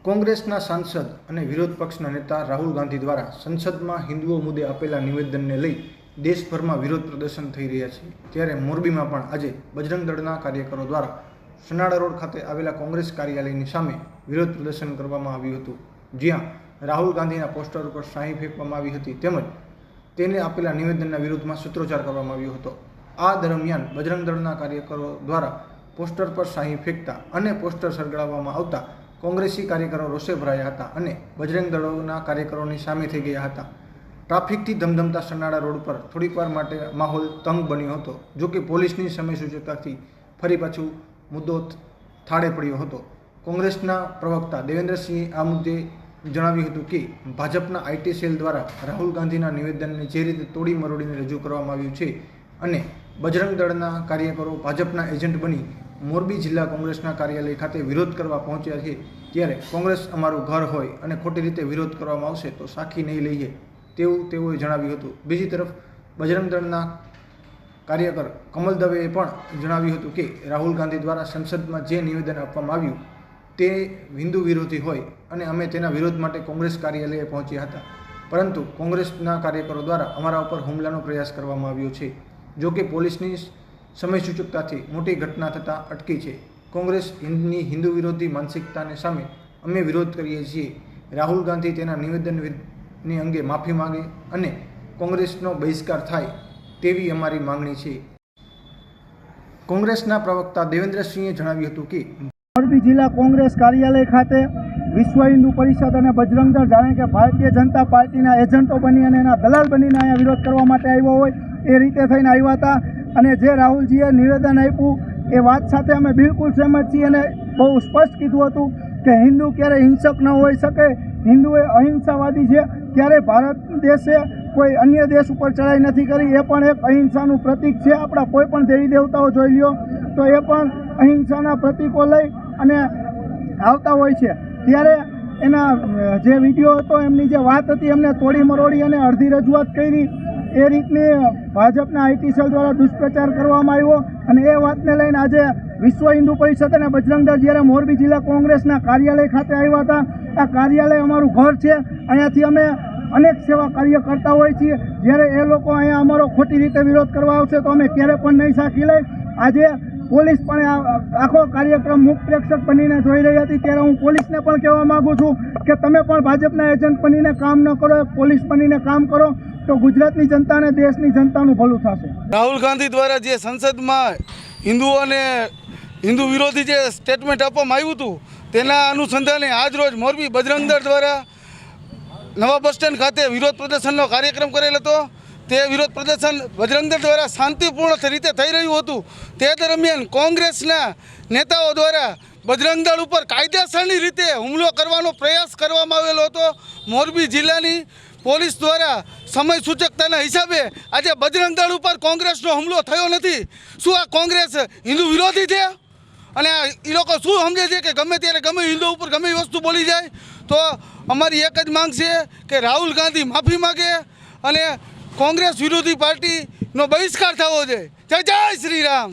કોંગ્રેસના સાંસદ અને વિરોધ પક્ષના નેતા રાહુલ ગાંધી દ્વારા સંસદમાં હિન્દુઓ મુદ્દે આપેલા નિવેદનને લઈ દેશભરમાં વિરોધ પ્રદર્શન થઈ રહ્યા છે। ત્યારે મોરબીમાં પણ આજે બજરંગ દળના કાર્યકરો દ્વારા સનાડા રોડ ખાતે આવેલા કોંગ્રેસ કાર્યાલયની સામે વિરોધ પ્રદર્શન કરવામાં આવ્યું હતું, જ્યાં રાહુલ ગાંધીના પોસ્ટર ઉપર શાહી ફેંકવામાં આવી હતી તેમજ તેને આપેલા નિવેદનના વિરુદ્ધમાં સૂત્રોચ્ચાર કરવામાં આવ્યો હતો। આ દરમિયાન બજરંગ દળના કાર્યકરો દ્વારા પોસ્ટર પર શાહી ફેંકતા અને પોસ્ટર સળગાવવામાં આવતા કોંગ્રેસી કાર્યકરો રોષે ભરાયા હતા અને બજરંગ દળના કાર્યકરોની સામે થઈ ગયા હતા। ટ્રાફિકથી ધમધમતા સનાડા રોડ પર થોડીકવાર માટે માહોલ તંગ બન્યો હતો, જો કે પોલીસની સમય સૂચકતાથી ફરી પાછું મુદ્દો થાળે પડ્યો હતો। કોંગ્રેસના પ્રવક્તા દેવેન્દ્રસિંહે આ મુદ્દે જણાવ્યું હતું કે ભાજપના આઈટી સેલ દ્વારા રાહુલ ગાંધીના નિવેદનને જે રીતે તોડી મરોડીને રજૂ કરવામાં આવ્યું છે અને બજરંગ દળના કાર્યકરો ભાજપના એજન્ટ બની મોરબી જિલ્લા કોંગ્રેસના કાર્યાલય ખાતે વિરોધ કરવા પહોંચ્યા છે, ત્યારે કોંગ્રેસ અમારું ઘર હોય અને ખોટી રીતે વિરોધ કરવામાં આવશે તો સાખી નહીં લઈએ તેવું તેઓએ જણાવ્યું હતું। બીજી તરફ બજરંગ દળના કાર્યકર કમલ દવેએ પણ જણાવ્યું હતું કે રાહુલ ગાંધી દ્વારા સંસદમાં જે નિવેદન આપવામાં આવ્યું તે હિન્દુ વિરોધી હોય અને અમે તેના વિરોધ માટે કોંગ્રેસ કાર્યાલયે પહોંચ્યા હતા, પરંતુ કોંગ્રેસના કાર્યકરો દ્વારા અમારા ઉપર હુમલાનો પ્રયાસ કરવામાં આવ્યો છે, જો કે પોલીસની સમય સૂચકતાથી મોટી ઘટના થતાં અટકી છે। કોંગ્રેસની હિન્દુ વિરોધી માનસિકતાને સામે અમે વિરોધ કરીએ છીએ। રાહુલ ગાંધી તેના નિવેદનની અંગે માફી માંગે અને કોંગ્રેસનો બહિષ્કાર થાય તેવી અમારી માંગણી છે। કોંગ્રેસના પ્રવક્તા દેવેન્દ્રસિંહે જણાવ્યું હતું કે મોરબી જિલ્લા કોંગ્રેસ કાર્યાલય ખાતે વિશ્વ હિન્દુ પરિષદ અને બજરંગ દળ જાણે કે ભારતીય જનતા પાર્ટીના એજન્ટો બની અને એના દલાલ બનીને અહીંયા વિરોધ કરવા માટે આવ્યો હોય એ રીતે થઈને આવ્યા હતા। અને જે રાહુલજીએ નિવેદન આપ્યું એ વાત સાથે અમે બિલકુલ સહેમત છીએ અને બહુ સ્પષ્ટ કીધું હતું કે હિન્દુ ક્યારેય હિંસક ન હોઈ શકે, હિન્દુ એ અહિંસાવાદી છે। ક્યારેય ભારત દેશે કોઈ અન્ય દેશ ઉપર ચડાઈ નથી કરી, એ પણ એક અહિંસાનું પ્રતીક છે। આપણા કોઈ પણ દેવી દેવતાઓ જોઈ લ્યો તો એ પણ અહિંસાના પ્રતીકો લઈ અને આવતા હોય છે। ત્યારે એના જે વિડીયો હતો, એમની જે વાત હતી, એમને તોડી મરોડી અને અડધી રજૂઆત કરી એ રીતની ભાજપના આઈટી સેલ દ્વારા દુષ્પ્રચાર કરવામાં આવ્યો અને એ વાતને લઈને આજે વિશ્વ હિન્દુ પરિષદ અને બજરંગ દળ જ્યારે મોરબી જિલ્લા કોંગ્રેસના કાર્યાલય ખાતે આવ્યા હતા, આ કાર્યાલય અમારું ઘર છે, અહીંયાથી અમે અનેક સેવા કાર્ય કરતા હોઈએ છીએ। જ્યારે એ લોકો અહીંયા અમારો ખોટી રીતે વિરોધ કરવા આવશે તો અમે ક્યારે પણ નહીં સાખી લઈ। આજે પોલીસ પણ આખો કાર્યક્રમ મુખ પ્રેક્ષક બનીને જોઈ રહી હતી, ત્યારે હું પોલીસને પણ કહેવા માગું છું કે તમે પણ ભાજપના એજન્ટ બનીને કામ ન કરો, પોલીસ બનીને કામ કરો તો ગુજરાતની જનતા અને દેશની જનતાનું ભલું થશે। રાહુલ ગાંધી દ્વારા જે સંસદમાં હિન્દુઓને હિન્દુ વિરોધી જે સ્ટેટમેન્ટ આપવામાં આવ્યું હતું તેના અનુસંધાને આજ રોજ મોરબી બજરંગ દળ દ્વારા નવા બસ સ્ટેન્ડ ખાતે વિરોધ પ્રદર્શનનો કાર્યક્રમ કરેલ હતો। તે વિરોધ પ્રદર્શન બજરંગ દળ દ્વારા શાંતિપૂર્ણ રીતે થઈ રહ્યું હતું। તે દરમિયાન કોંગ્રેસના નેતાઓ દ્વારા બજરંગ દળ ઉપર કાયદેસરની રીતે હુમલો કરવાનો પ્રયાસ કરવામાં આવેલો હતો। મોરબી જિલ્લાની પોલીસ દ્વારા સમય સૂચકતાના હિસાબે આજે બજરંગ દળ ઉપર કોંગ્રેસનો હુમલો થયો નથી। શું આ કોંગ્રેસ હિન્દુ વિરોધી છે? અને એ લોકો શું સમજે છે કે ગમે ત્યારે ગમે હિન્દુ ઉપર ગમે વસ્તુ બોલી જાય? તો અમારી એક જ માંગ છે કે રાહુલ ગાંધી માફી માગે અને કોંગ્રેસ વિરોધી પાર્ટીનો બહિષ્કાર થવો જોઈએ। જય જય શ્રી રામ।